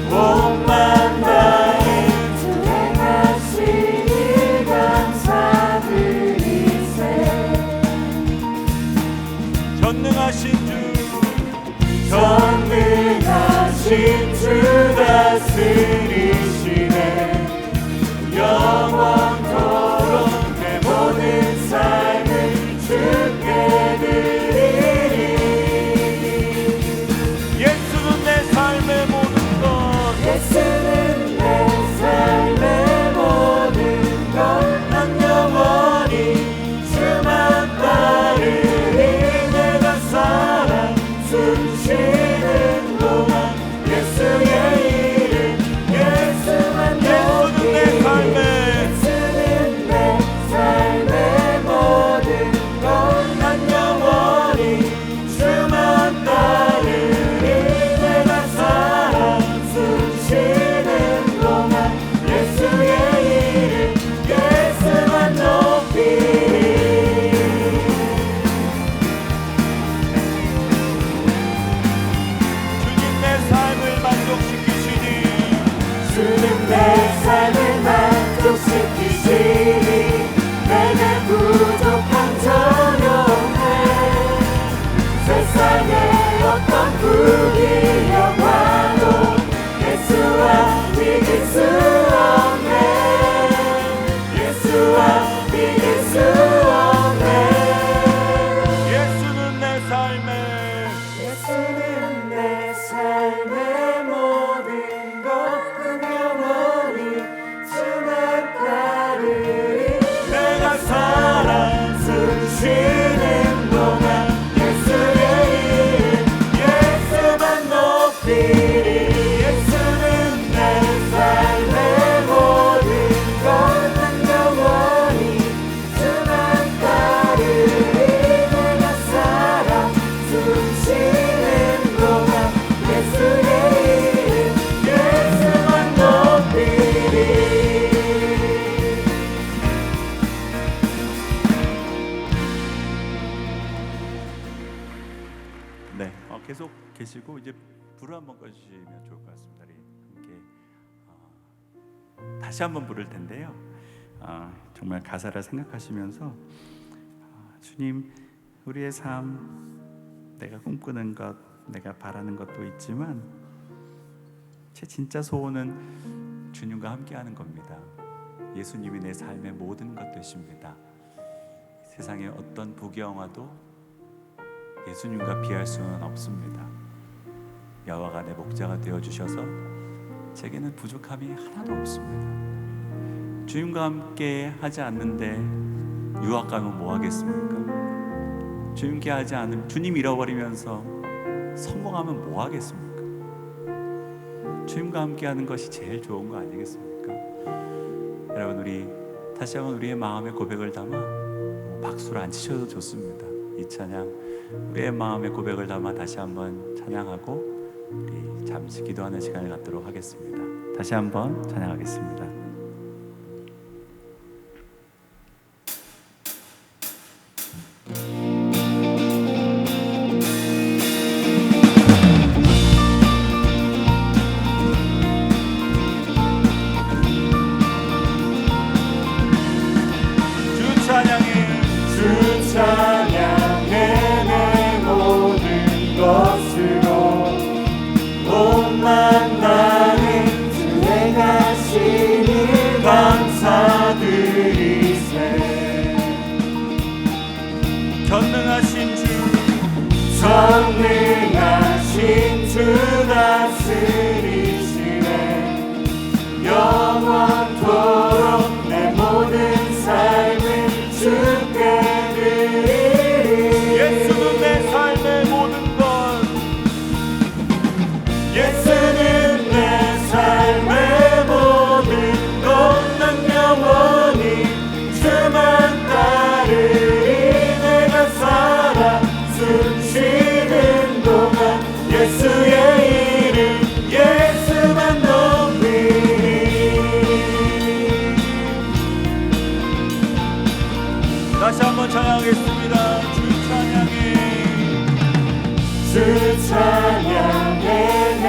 온만 다해 주의 가시기 감사드리세. 전능하신 주, 전능하신 주 다스리시네. 영원토록 내 모든 삶을 주께 드리리. 계속 계시고 이제 불을 한번 꺼주시면 좋을 것 같습니다. 우리 함께 다시 한번 부를 텐데요. 정말 가사를 생각하시면서 주님, 우리의 삶, 내가 꿈꾸는 것, 내가 바라는 것도 있지만 제 진짜 소원은 주님과 함께하는 겁니다. 예수님이 내 삶의 모든 것 되십니다. 세상의 어떤 부귀영화도 예수님과 비할 수는 없습니다. 여호와가 내 목자가 되어주셔서 제게는 부족함이 하나도 없습니다. 주님과 함께 하지 않는데 유학 가면 뭐 하겠습니까? 주님께 하지 않으면, 주님 잃어버리면서 성공하면 뭐 하겠습니까? 주님과 함께 하는 것이 제일 좋은 거 아니겠습니까? 여러분, 우리 다시 한번 우리의 마음의 고백을 담아 박수를 안 치셔도 좋습니다. 이 찬양, 우리의 마음의 고백을 담아 다시 한번 찬양하고 우리 잠시 기도하는 시간을 갖도록 하겠습니다. 다시 한번 찬양하겠습니다. 주 찬양해 내 모든 것으로 온만 나는 주의 가시니 감사드리세. 전능하신 주 다스리시네. 영원토록 내 모든 삶을 주께 드리리. 예수는 내 삶의 모든 것, 예수는 내 삶의 모든 것. 난 영원히 주만 따르리. 내가 살아 숨쉬는 동안 예수의 이름 예수만 높이리. 다시 한번 찬양하겠습니다. 주 찬양해 내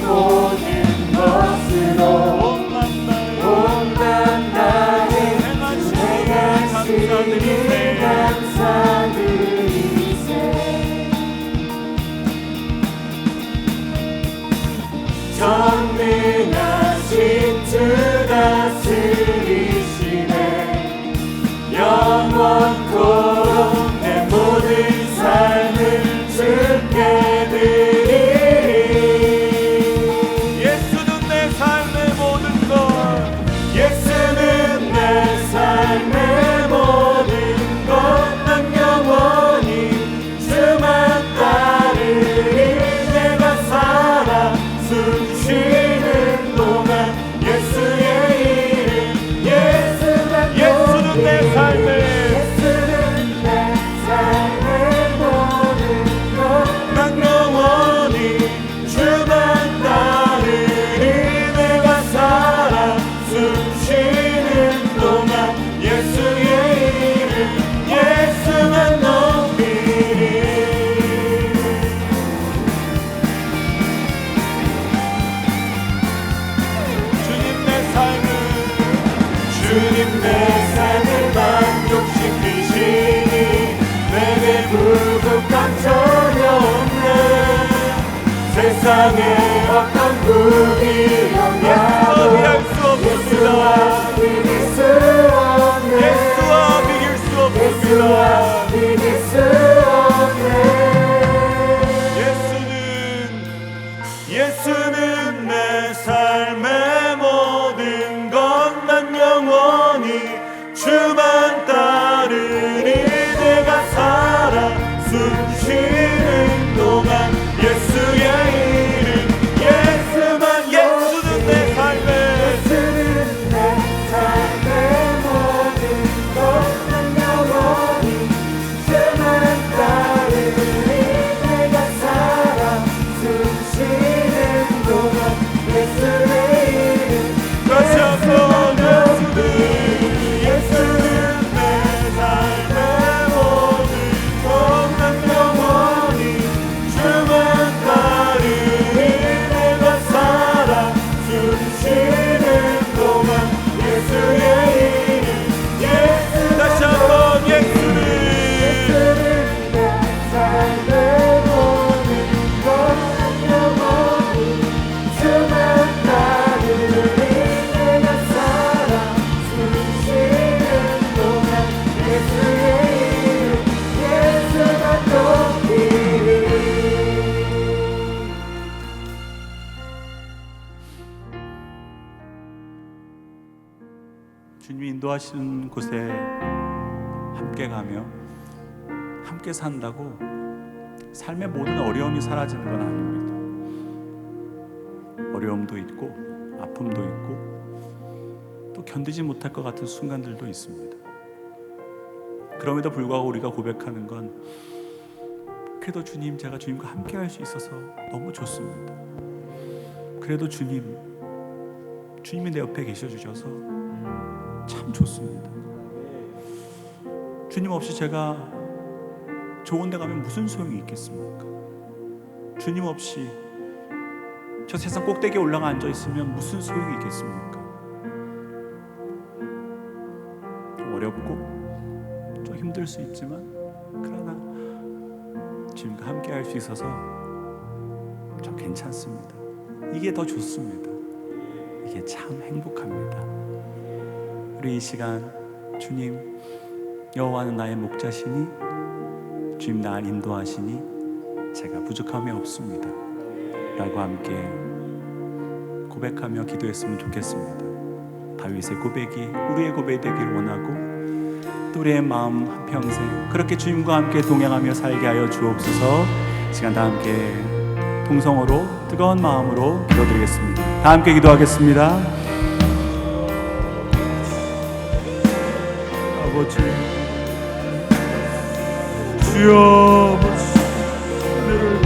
모든 것으로 온만 나의 행하시니 감사드리세. 전능하신 주 다스리시네. 영원토록 내 모든 삶을 주께 드리리. 예수는 내 삶의 모든 것, 예수는 내 삶의 모든 것. 난 영원히 주만 따르리. 내가 살아 숨쉬는 동안 예수의 이름 예수만 예수는 내 삶의 예수는 내 삶의 모든 것. 난 영원히 주만 따르리. 내가 살아 숨쉬는 동안 예수의 이름 예수만 높이리. 주님 내 삶을 만족시키시니 내게 부족함 전혀 없네. 세상에 어떤 부귀영화도 예수와 비길 수 없네. 예수와 비길 수 없습니다. 예수와 비길 수 없네. 예수는 내 삶의 모든 것. 난 영원히 주만 따르리. 내가 살아 숨쉬는 동안 예수의 이름 예수만 예수는 내 삶의 예수는 내 삶의 모든 것. 난 영원히 인도하시는 곳에 함께 가며 함께 산다고 삶의 모든 어려움이 사라지는 건 아닙니다. 어려움도 있고 아픔도 있고 또 견디지 못할 것 같은 순간들도 있습니다. 그럼에도 불구하고 우리가 고백하는 건 그래도 주님, 제가 주님과 함께 할 수 있어서 너무 좋습니다. 그래도 주님이 내 옆에 계셔 주셔서 참 좋습니다. 주님 없이 제가 좋은 데 가면 무슨 소용이 있겠습니까? 주님 없이 저 세상 꼭대기에 올라가 앉아 있으면 무슨 소용이 있겠습니까? 좀 어렵고 좀 힘들 수 있지만 그러나 주님과 함께 할 수 있어서 좀 괜찮습니다. 이게 더 좋습니다. 이게 참 행복합니다. 우리 이 시간 주님, 여호와는 나의 목자시니 주님 나를 인도하시니 제가 부족함이 없습니다 라고 함께 고백하며 기도했으면 좋겠습니다. 다윗의 고백이 우리의 고백이 되기를 원하고 또 우리의 마음 한평생 그렇게 주님과 함께 동행하며 살게 하여 주옵소서. 시간 다 함께 통성으로 뜨거운 마음으로 기도드리겠습니다. 다 함께 기도하겠습니다. 아버지, 주여 아버지, 은혜를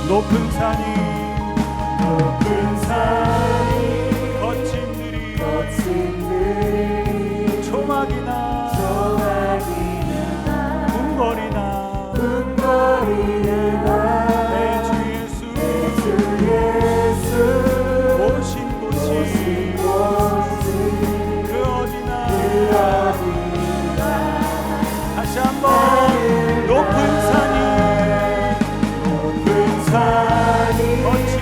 높은 산이 거친 들이 초막이나 궁궐이나 내 주 예수 오신 곳이 그 어디나 다시 한번 높은 산이 거친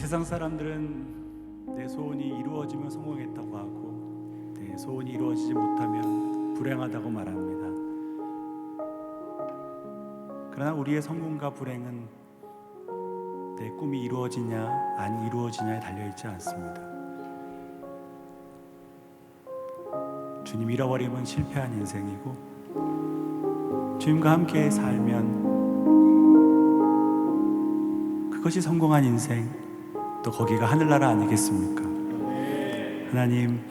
세상 사람들은 내 소원이 이루어지면 성공했다고 하고 내 소원이 이루어지지 못하면 불행하다고 말합니다. 그러나 우리의 성공과 불행은 내 꿈이 이루어지냐 안 이루어지냐에 달려있지 않습니다. 주님 잃어버리면 실패한 인생이고 주님과 함께 살면 그것이 성공한 인생, 또 거기가 하늘나라 아니겠습니까? 하나님,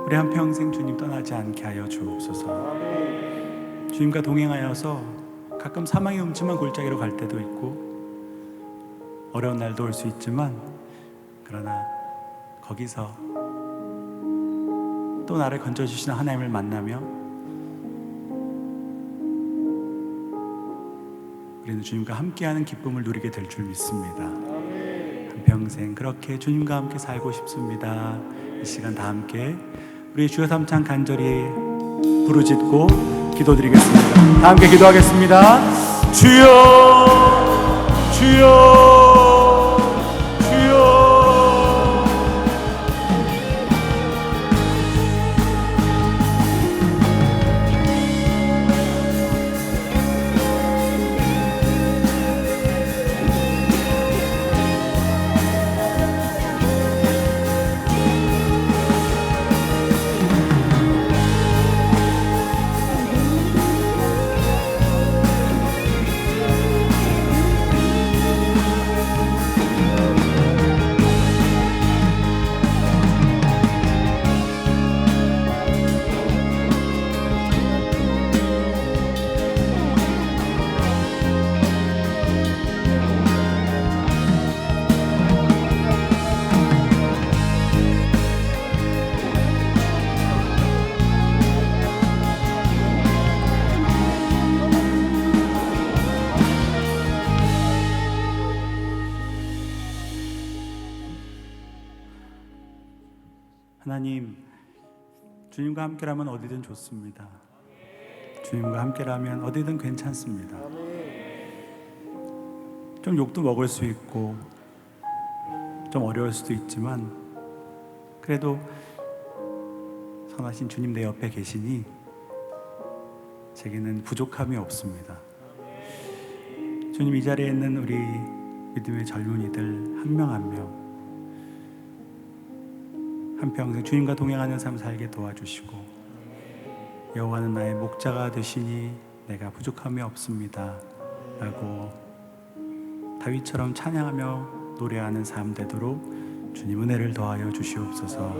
우리 한평생 주님 떠나지 않게 하여 주옵소서. 주님과 동행하여서 가끔 사망의 음침한 골짜기로 갈 때도 있고 어려운 날도 올 수 있지만, 그러나 거기서 또 나를 건져주시는 하나님을 만나며 우리는 주님과 함께하는 기쁨을 누리게 될 줄 믿습니다. 한평생 그렇게 주님과 함께 살고 싶습니다. 이 시간 다 함께 우리 주여 삼창 간절히 부르짖고 기도드리겠습니다. 다 함께 기도하겠습니다. 주여 주여 주여. 하나님, 주님과 함께라면 어디든 좋습니다. 주님과 함께라면 어디든 괜찮습니다. 좀 욕도 먹을 수 있고 좀 어려울 수도 있지만 그래도 선하신 주님 내 옆에 계시니 제게는 부족함이 없습니다. 주님, 이 자리에 있는 우리 믿음의 젊은이들 한 명 한 명 한평생 주님과 동행하는 삶 살게 도와주시고, 여호와는 나의 목자가 되시니 내가 부족함이 없습니다 라고 다윗처럼 찬양하며 노래하는 삶 되도록 주님 은혜를 더하여 주시옵소서.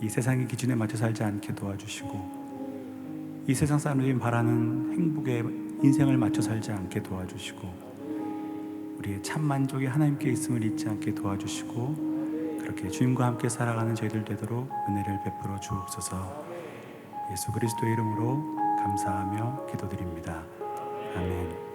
이 세상의 기준에 맞춰 살지 않게 도와주시고, 이 세상 사람들이 바라는 행복의 인생을 맞춰 살지 않게 도와주시고, 우리의 참 만족이 하나님께 있음을 잊지 않게 도와주시고, 그렇게 주님과 함께 살아가는 저희들 되도록 은혜를 베풀어 주옵소서. 예수 그리스도의 이름으로 감사하며 기도드립니다. 아멘.